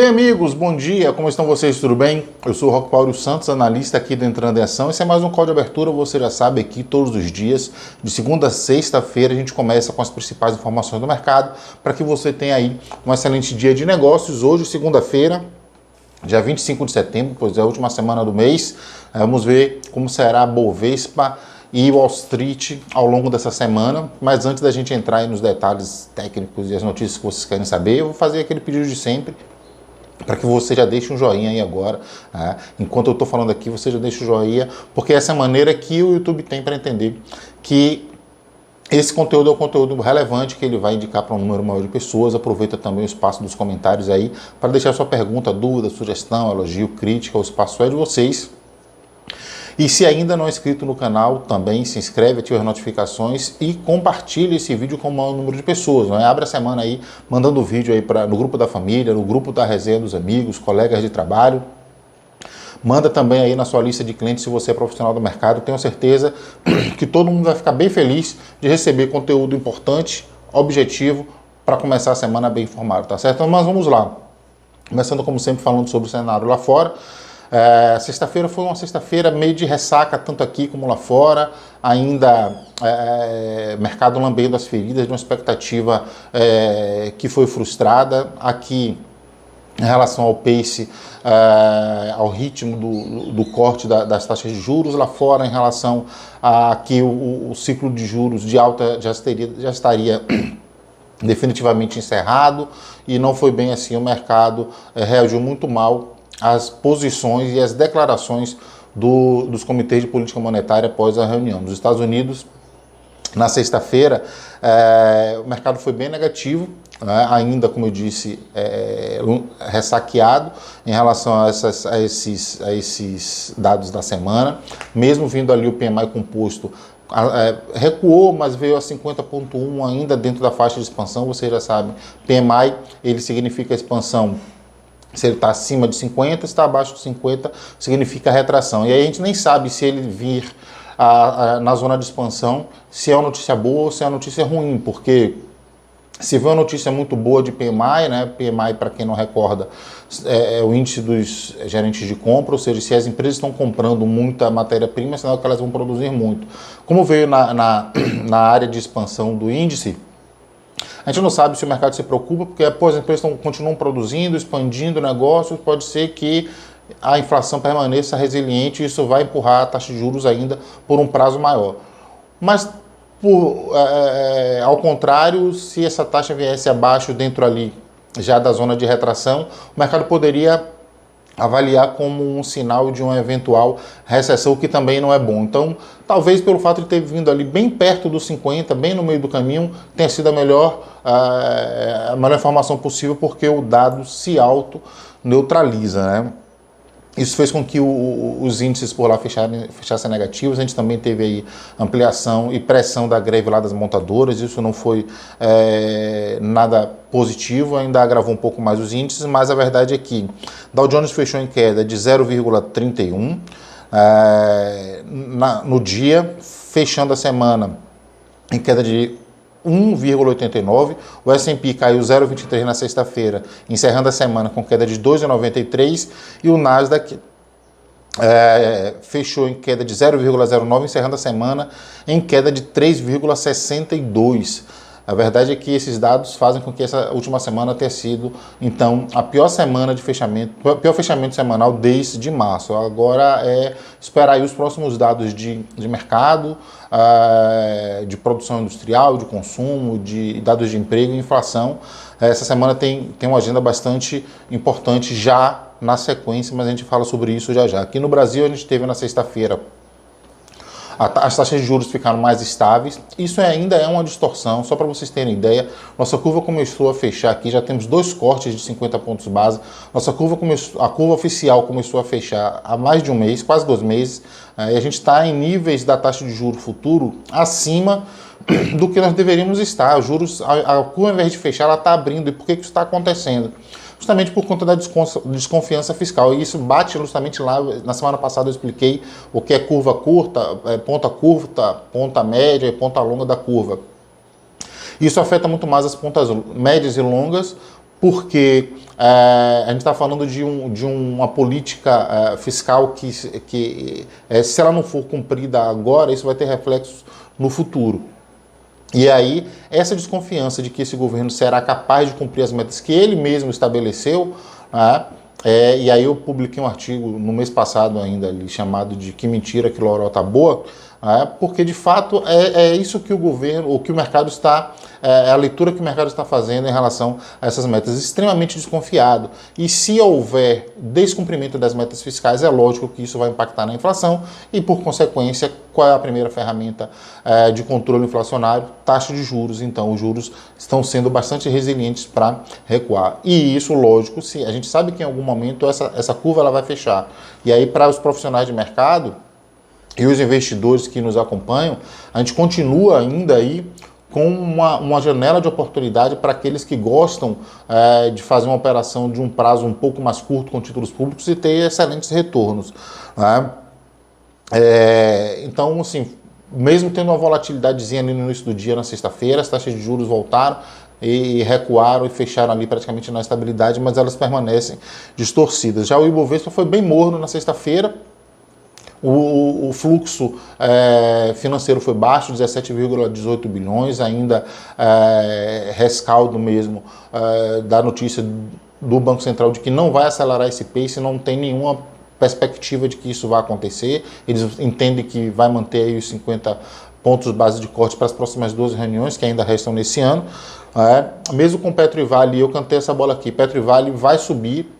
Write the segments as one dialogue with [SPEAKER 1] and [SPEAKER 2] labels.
[SPEAKER 1] Bem, amigos, bom dia, como estão vocês, tudo bem? Eu sou o Roque Paulo Santos, analista aqui do Entrando em Ação. Esse é mais um call de abertura, você já sabe, aqui todos os dias, de segunda a sexta-feira, a gente começa com as principais informações do mercado, para que você tenha aí um excelente dia de negócios. Hoje, segunda-feira, dia 25 de setembro, pois é a última semana do mês. Vamos ver como será a Bovespa e Wall Street ao longo dessa semana. Mas antes da gente entrar aí nos detalhes técnicos e as notícias que vocês querem saber, eu vou fazer aquele pedido de sempre, para que você já deixe um joinha aí agora. Enquanto eu estou falando aqui, você já deixa o joinha, porque essa é a maneira que o YouTube tem para entender que esse conteúdo é um conteúdo relevante, que ele vai indicar para um número maior de pessoas. Aproveita também o espaço dos comentários aí para deixar sua pergunta, dúvida, sugestão, elogio, crítica. O espaço é de vocês. E se ainda não é inscrito no canal, também se inscreve, ativa as notificações e compartilha esse vídeo com o maior número de pessoas. Não é? Abre a semana aí, mandando o vídeo aí no grupo da família, no grupo da resenha dos amigos, colegas de trabalho. Manda também aí na sua lista de clientes se você é profissional do mercado. Tenho certeza que todo mundo vai ficar bem feliz de receber conteúdo importante, objetivo, para começar a semana bem informado, tá certo? Mas vamos lá. Começando, como sempre, falando sobre o cenário lá fora. Sexta-feira foi uma sexta-feira meio de ressaca, tanto aqui como lá fora, ainda mercado lambendo as feridas de uma expectativa que foi frustrada. Aqui, em relação ao pace, ao ritmo do corte das taxas de juros, lá fora, em relação a que o ciclo de juros de alta já estaria definitivamente encerrado, e não foi bem assim. O mercado reagiu muito mal as posições e as declarações dos comitês de política monetária após a reunião. Nos Estados Unidos, na sexta-feira, o mercado foi bem negativo, ainda, como eu disse, ressaqueado em relação a esses dados da semana. Mesmo vindo ali o PMI composto, recuou, mas veio a 50,1 ainda dentro da faixa de expansão. Você já sabe, PMI, ele significa expansão. Se ele está acima de 50, se está abaixo de 50, significa retração. E aí a gente nem sabe se ele vir na zona de expansão, se é uma notícia boa ou se é uma notícia ruim, porque se vê uma notícia muito boa de PMI, né? PMI, para quem não recorda, é o índice dos gerentes de compra, ou seja, se as empresas estão comprando muita matéria-prima, é sinal que elas vão produzir muito. Como veio na área de expansão do índice, a gente não sabe se o mercado se preocupa, porque as empresas continuam produzindo, expandindo negócios. Pode ser que a inflação permaneça resiliente e isso vai empurrar a taxa de juros ainda por um prazo maior. Mas, ao contrário, se essa taxa viesse abaixo, dentro ali já da zona de retração, o mercado poderia avaliar como um sinal de uma eventual recessão, que também não é bom. Então, talvez pelo fato de ter vindo ali bem perto dos 50, bem no meio do caminho, tenha sido a melhor informação possível, porque o dado se auto-neutraliza, né? Isso fez com que os índices por lá fechassem negativos. A gente também teve aí ampliação e pressão da greve lá das montadoras. Isso não foi nada positivo, ainda agravou um pouco mais os índices, mas a verdade é que Dow Jones fechou em queda de 0,31 no dia, fechando a semana em queda de 1,89, o S&P caiu 0,23 na sexta-feira, encerrando a semana com queda de 2,93, e o Nasdaq fechou em queda de 0,09, encerrando a semana em queda de 3,62. A verdade é que esses dados fazem com que essa última semana tenha sido, então, a pior semana de fechamento, pior fechamento semanal desde março. Agora é esperar aí os próximos dados de mercado, de produção industrial, de consumo, de dados de emprego e inflação. Essa semana tem uma agenda bastante importante já na sequência, mas a gente fala sobre isso já já. Aqui no Brasil, a gente teve na sexta-feira as taxas de juros ficaram mais estáveis. Isso ainda é uma distorção, só para vocês terem ideia. Nossa curva começou a fechar aqui, já temos 2 cortes de 50 pontos base. Nossa curva a curva oficial começou a fechar há mais de um mês, quase 2 meses. E a gente está em níveis da taxa de juros futuro acima do que nós deveríamos estar. Os juros, a curva, ao invés de fechar, ela está abrindo. E por que isso está acontecendo? Justamente por conta da desconfiança fiscal. E isso bate justamente lá. Na semana passada eu expliquei o que é curva curta, ponta média e ponta longa da curva. Isso afeta muito mais as pontas médias e longas, porque a gente está falando de uma política fiscal que se ela não for cumprida agora, isso vai ter reflexos no futuro. E aí, essa desconfiança de que esse governo será capaz de cumprir as metas que ele mesmo estabeleceu, né? E aí eu publiquei um artigo no mês passado ainda ali, chamado de Que Mentira, que Lorota Boa, porque de fato é isso que o governo, o que o mercado está, a leitura que o mercado está fazendo em relação a essas metas, extremamente desconfiado. E se houver descumprimento das metas fiscais, é lógico que isso vai impactar na inflação e, por consequência, qual é a primeira ferramenta de controle inflacionário? Taxa de juros. Então, os juros estão sendo bastante resilientes para recuar. E isso, lógico, se a gente sabe que em algum momento essa curva ela vai fechar. E aí, para os profissionais de mercado e os investidores que nos acompanham, a gente continua ainda aí com uma janela de oportunidade para aqueles que gostam de fazer uma operação de um prazo um pouco mais curto com títulos públicos e ter excelentes retornos. Né? Então, assim, mesmo tendo uma volatilidadezinha ali no início do dia, na sexta-feira, as taxas de juros voltaram e recuaram e fecharam ali praticamente na estabilidade, mas elas permanecem distorcidas. Já o Ibovespa foi bem morno na sexta-feira. O fluxo financeiro foi baixo, 17,18 bilhões, ainda rescaldo mesmo da notícia do Banco Central de que não vai acelerar esse pace, não tem nenhuma perspectiva de que isso vai acontecer. Eles entendem que vai manter aí os 50 pontos base de corte para as próximas 12 reuniões que ainda restam nesse ano. Mesmo com Petro e Vale, eu cantei essa bola aqui, Petro e Vale vai subir,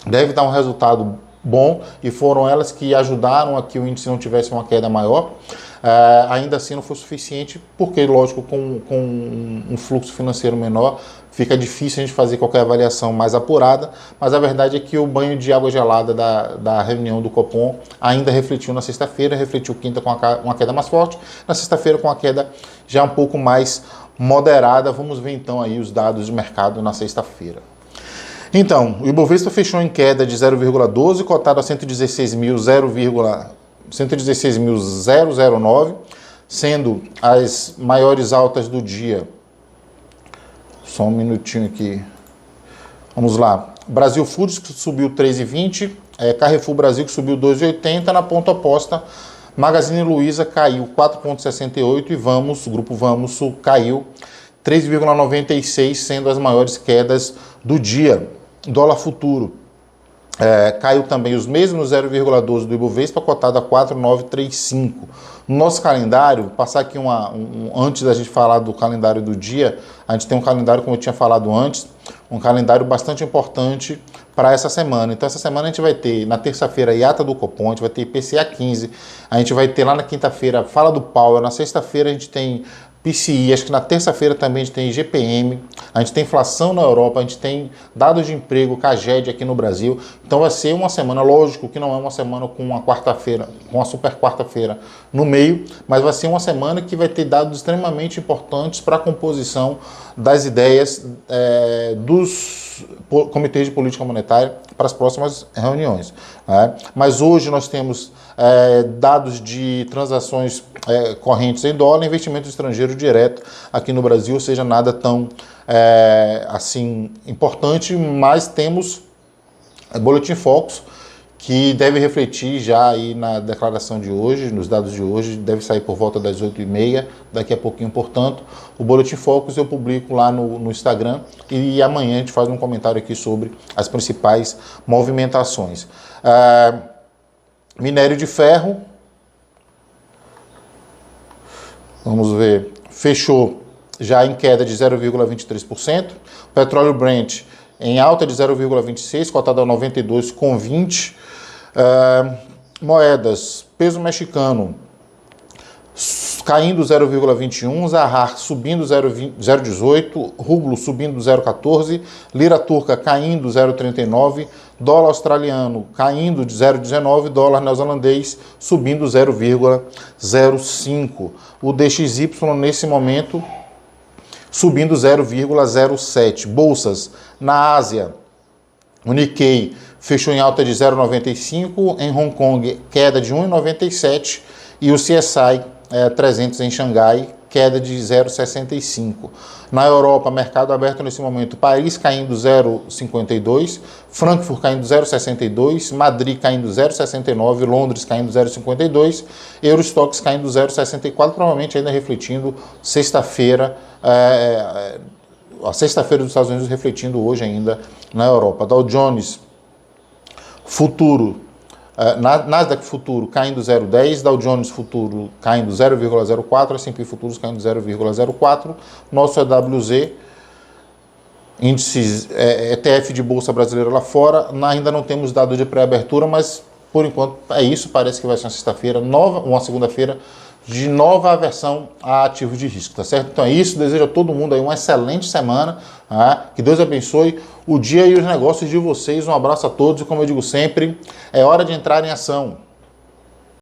[SPEAKER 1] deve dar um resultado bom, e foram elas que ajudaram a que o índice não tivesse uma queda maior. Ainda assim não foi suficiente, porque, lógico, com um fluxo financeiro menor, fica difícil a gente fazer qualquer avaliação mais apurada, mas a verdade é que o banho de água gelada da reunião do Copom ainda refletiu na sexta-feira, refletiu quinta com uma queda mais forte, na sexta-feira com uma queda já um pouco mais moderada. Vamos ver então aí os dados de mercado na sexta-feira. Então, o Ibovespa fechou em queda de 0,12, cotado a 116.009, sendo as maiores altas do dia. Só um minutinho aqui. Vamos lá. Brasil Foods, que subiu 3,20, Carrefour Brasil, que subiu 2,80, na ponta oposta, Magazine Luiza caiu 4,68 e o Grupo Vamos caiu 3,96, sendo as maiores quedas do dia. Dólar futuro caiu também os mesmos 0,12 do Ibovespa, cotado a 4,935. No nosso calendário, passar aqui antes da gente falar do calendário do dia, a gente tem um calendário, como eu tinha falado antes, um calendário bastante importante para essa semana. Então, essa semana a gente vai ter, na terça-feira, a ata do Copom, a gente vai ter IPCA 15, a gente vai ter lá na quinta-feira fala do Powell, na sexta-feira a gente tem PCI, acho que na terça-feira também a gente tem IGPM, a gente tem inflação na Europa, a gente tem dados de emprego, CAGED aqui no Brasil. Então vai ser uma semana, lógico que não é uma semana com uma quarta-feira, com uma super quarta-feira no meio, mas vai ser uma semana que vai ter dados extremamente importantes para a composição das ideias dos comitês de política monetária para as próximas reuniões. Mas hoje nós temos dados de transações correntes em dólar, investimento estrangeiro direto aqui no Brasil, ou seja, nada tão assim importante, mas temos Boletim Focus, que deve refletir já aí na declaração de hoje, nos dados de hoje, deve sair por volta das 8h30, daqui a pouquinho, portanto. O Boletim Focus eu publico lá no Instagram e amanhã a gente faz um comentário aqui sobre as principais movimentações. Minério de ferro, vamos ver, fechou já em queda de 0,23%. Petróleo Brent em alta de 0,26%, cotado a 92,20. Moedas, peso mexicano caindo 0,21%, Zahar subindo 0,18%, rublo subindo 0,14%, lira turca caindo 0,39%, dólar australiano caindo de 0,19%, dólar neozelandês subindo 0,05%. O DXY nesse momento subindo 0,07%. Bolsas na Ásia, o Nikkei fechou em alta de 0,95%, em Hong Kong queda de 1,97% e o CSI 300 em Xangai, queda de 0,65. Na Europa, mercado aberto nesse momento, Paris caindo 0,52, Frankfurt caindo 0,62, Madrid caindo 0,69, Londres caindo 0,52, Eurostoxx caindo 0,64, provavelmente ainda refletindo sexta-feira, a sexta-feira dos Estados Unidos refletindo hoje ainda na Europa. Dow Jones Futuro, Nasdaq Futuro caindo 0,10, Dow Jones Futuro caindo 0,04, S&P Futuros caindo 0,04, nosso EWZ, índices ETF de Bolsa Brasileira lá fora, ainda não temos dado de pré-abertura, mas por enquanto é isso, parece que vai ser uma sexta-feira, uma segunda-feira, de nova aversão a ativos de risco, tá certo? Então é isso, desejo a todo mundo aí uma excelente semana, que Deus abençoe o dia e os negócios de vocês, um abraço a todos e como eu digo sempre, é hora de entrar em ação.